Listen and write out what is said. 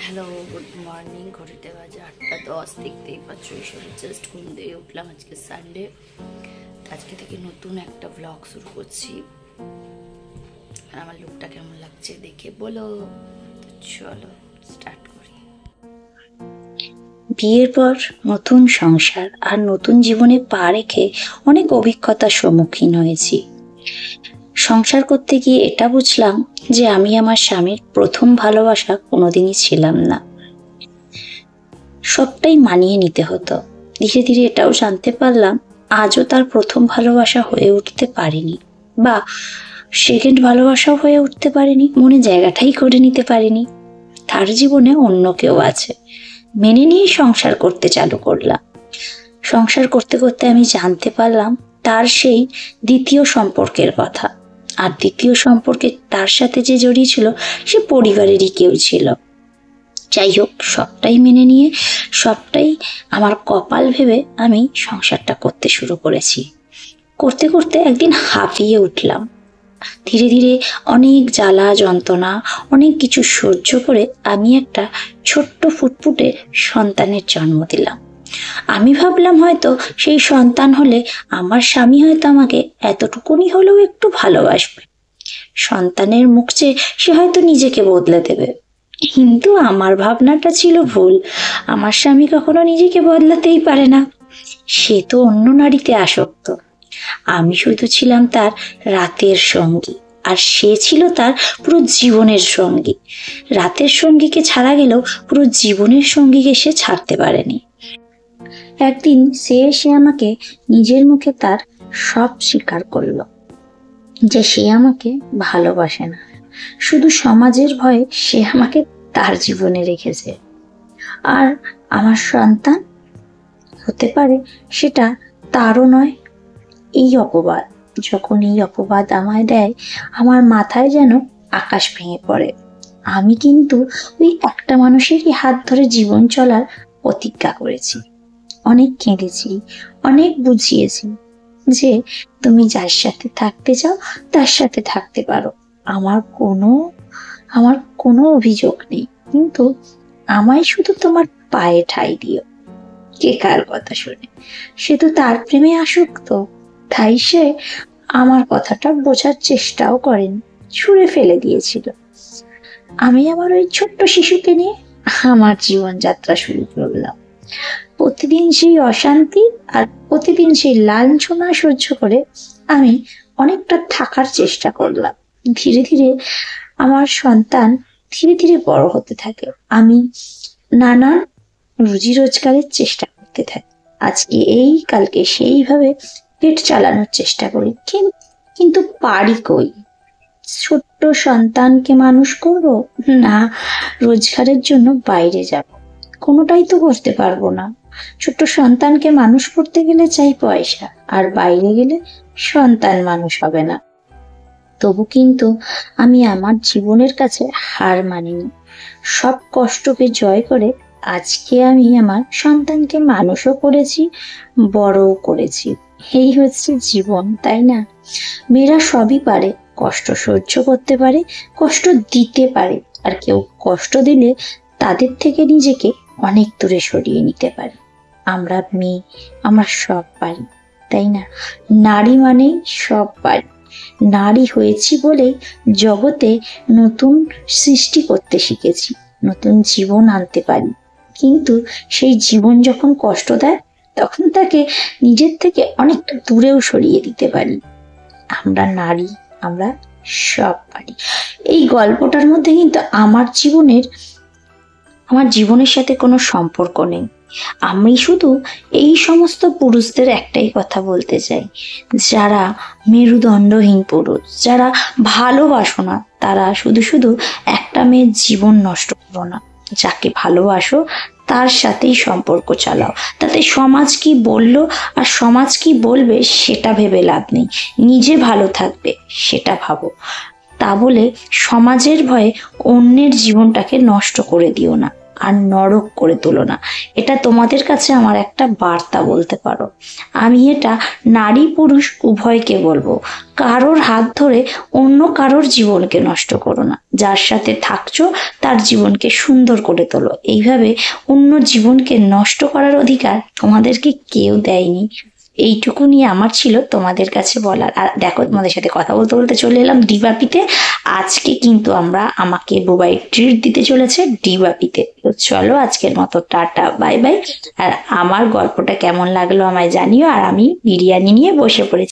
Hello, good morning. ঘড়িতে বাজে 8:10। দেখতেই পাচ্ছ, এসব জাস্ট ঘুম দিয়ে উঠলাম। আজকে সানডে, আজকে থেকে নতুন একটা ব্লগ শুরু করছি। আর আমার লুকটা কেমন লাগছে দেখে বলো। চলো স্টার্ট করি। বিয়ের পর নতুন সংসার আর নতুন জীবনে পা রেখে অনেক অভিজ্ঞতার সম্মুখীন হয়েছি। সংসার করতে গিয়ে এটা বুঝলাম যে আমি আমার স্বামীর প্রথম ভালোবাসা কোনোদিনই ছিলাম না। সবটাই মানিয়ে নিতে হতো। ধীরে ধীরে এটাও জানতে পারলাম আজও তার প্রথম ভালোবাসা হয়ে উঠতে পারিনি, বা সেকেন্ড ভালোবাসাও হয়ে উঠতে পারিনি, মনে জায়গাটাই করে নিতে পারিনি। তার জীবনে অন্য কেউ আছে, মেনে নিয়ে সংসার করতে চালু করলাম। সংসার করতে করতে আমি জানতে পারলাম তার সেই দ্বিতীয় সম্পর্কের কথা। আর দ্বিতীয় সম্পর্কে তার সাথে যে জড়িয়ে ছিল সে পরিবারেরই কেউ ছিল। যাই হোক, সবটাই মেনে নিয়ে, সবটাই আমার কপাল ভেবে আমি সংসারটা করতে শুরু করেছি। করতে করতে একদিন হাঁপিয়ে উঠলাম। ধীরে ধীরে অনেক জ্বালা যন্ত্রণা, অনেক কিছু সহ্য করে আমি একটা ছোট্ট ফুটফুটে সন্তানের জন্ম দিলাম। আমি ভাবলাম হয়তো সেই সন্তান হলে আমার স্বামী হয়তো আমাকে এতটুকুনি হলেও একটু ভালোবাসবে, সন্তানের মুখ চেয়ে সে হয়তো নিজেকে বদলে দেবে। কিন্তু আমার ভাবনাটা ছিল ভুল। আমার স্বামী কখনো নিজেকে বদলাতেই পারে না। সে তো অন্য নারীতে আসক্ত। আমি শুধু ছিলাম তার রাতের সঙ্গী, আর সে ছিল তার পুরো জীবনের সঙ্গী। রাতের সঙ্গীকে ছাড়া গেলেও পুরো জীবনের সঙ্গীকে সে ছাড়তে পারেনি। একদিন সে এসে আমাকে নিজের মুখে তার সব স্বীকার করলো, যে সে আমাকে ভালোবাসে না, শুধু সমাজের ভয়ে সে আমাকে তার জীবনে রেখেছে। আর আমার সন্তান হতে পারে সেটা তারও নয়। এই অপবাদ, যখন এই অপবাদ আমায় দেয়, আমার মাথায় যেন আকাশ ভেঙে পড়ে। আমি কিন্তু ওই একটা মানুষেরই হাত ধরে জীবন চলার প্রতিজ্ঞা করেছি। অনেক কেঁদেছি, অনেক বুঝিয়েছি যে তুমি যার সাথে থাকতে চাও তার সাথে থাকতে পারো, আমার কোনো অভিযোগ নেই, কিন্তু আমায় শুধু তোমার পায়ে ঠাঁই দিও। কে কার কথা শুনে? সে তো তার প্রেমে আসক্ত, তাই সে আমার কথাটা বোঝার চেষ্টাও করেনি, ছুঁড়ে ফেলে দিয়েছিল। আমি আমার ওই ছোট্ট শিশুকে নিয়ে আমার জীবনযাত্রা শুরু করলাম। প্রতিদিন সেই অশান্তি আর প্রতিদিন সেই লাঞ্ছনা সহ্য করে আমি অনেকটা থাকার চেষ্টা করলাম। ধীরে ধীরে আমার সন্তান ধীরে ধীরে বড় হতে থাকে। আমি নানান রুজি রোজগারের চেষ্টা করতে থাকি। আজকে এই, কালকে সেইভাবে পেট চালানোর চেষ্টা করি, কিন্তু পারি কই? ছোট্ট সন্তানকে মানুষ করব, না রোজগারের জন্য বাইরে যাব? কোনোটাই তো করতে পারবো না। ছোট্ট সন্তানকে মানুষ করতে গেলে চাই পয়সা, আর বাইরে গেলে সন্তান মানুষ হবে না। তবু কিন্তু আমি আমার জীবনের কাছে হার মানিনি। সব কষ্টকে জয় করে আজকে আমি আমার সন্তানকে মানুষও করেছি, বড়ও করেছি। এই হচ্ছে জীবন, তাই না? মেয়েরা সবই পারে, কষ্ট সহ্য করতে পারে, কষ্ট দিতে পারে, আর কেউ কষ্ট দিলে তাদের থেকে নিজেকে অনেক দূরে সরিয়ে নিতে পারে। আমরা মেয়ে, আমরা সব পারি, তাই না? নারী মানেই সব পারি। নারী হয়েছি বলেই জগতে নতুন সৃষ্টি করতে শিখেছি, নতুন জীবন আনতে পারি। কিন্তু সেই জীবন যখন কষ্ট দেয়, তখন তাকে নিজের থেকে অনেকটা দূরেও সরিয়ে দিতে পারি। আমরা নারী, আমরা সব পারি। এই গল্পটার মধ্যে কিন্তু আমার জীবনের সাথে কোনো সম্পর্ক নেই। আমি শুধু এই সমস্ত পুরুষদের একটাই কথা বলতে চাই, যারা মেরুদণ্ডহীন পুরুষ, যারা ভালোবাসো না, তারা শুধু শুধু একটা মেয়ের জীবন নষ্ট করো না। যাকে ভালোবাসো তার সাথেই সম্পর্ক চালাও। তাতে সমাজ কি বললো আর সমাজ কি বলবে সেটা ভেবে লাভ নেই। নিজে ভালো থাকবে সেটা ভাবো। তা বলে সমাজের ভয়ে অন্যের জীবনটাকে নষ্ট করে দিও না। আর নরক করে তোলো না। এটা তোমাদের কাছে আমার একটা বার্তা বলতে পারো। আমি এটা নারী পুরুষ উভয়কে বলবো, কারোর হাত ধরে অন্য কারোর জীবনকে নষ্ট করো না। যার সাথে থাকছো তার জীবনকে সুন্দর করে তোলো। এইভাবে অন্য জীবনকে নষ্ট করার অধিকার তোমাদেরকে কেউ দেয়নি। এইটুকুনি আমার ছিল তোমাদের কাছে বলার। আর দেখো, তোমাদের সাথে কথা বলতে বলতে চলে এলাম ডিবাপিতে। আজকে কিন্তু আমাকে বুবাই ট্রিট দিতে চলেছে ডিবাপিতে। তো চলো, আজকের মতো টাটা, বাই বাই। আর আমার গল্পটা কেমন লাগলো আমায় জানিও। আর আমি বিরিয়ানি নিয়ে বসে পড়েছি।